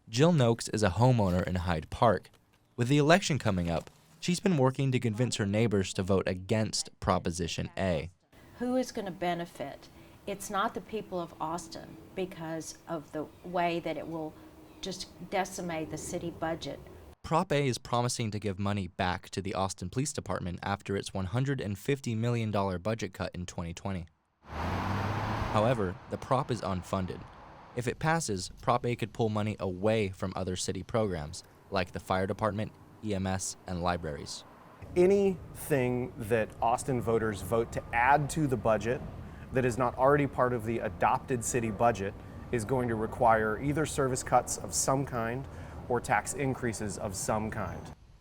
Jill Noakes is a homeowner in Hyde Park. With the election coming up, she's been working to convince her neighbors to vote against Proposition A. Who is going to benefit? It's not the people of Austin because of the way that it will just decimate the city budget. Prop A is promising to give money back to the Austin Police Department after its $150 million budget cut in 2020. However, the prop is unfunded. If it passes, Prop A could pull money away from other city programs, like the fire department, EMS, and libraries. Anything that Austin voters vote to add to the budget that is not already part of the adopted city budget is going to require either service cuts of some kind or tax increases of some kind.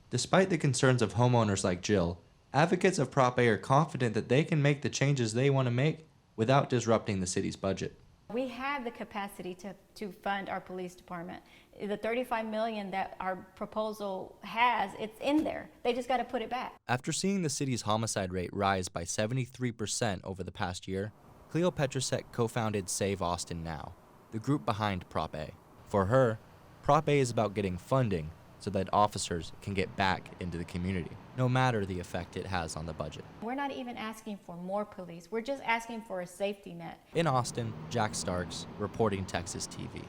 Despite the concerns of homeowners like Jill, advocates of Prop A are confident that they can make the changes they want to make without disrupting the city's budget. We have the capacity to fund our police department. The $35 million that our proposal has, it's in there. They just got to put it back. After seeing the city's homicide rate rise by 73% over the past year, Cleo Petrusek co-founded Save Austin Now, the group behind Prop A. For her, Prop A is about getting funding so that officers can get back into the community, no matter the effect it has on the budget. We're not even asking for more police. We're just asking for a safety net. In Austin, Jack Starks, reporting Texas TV.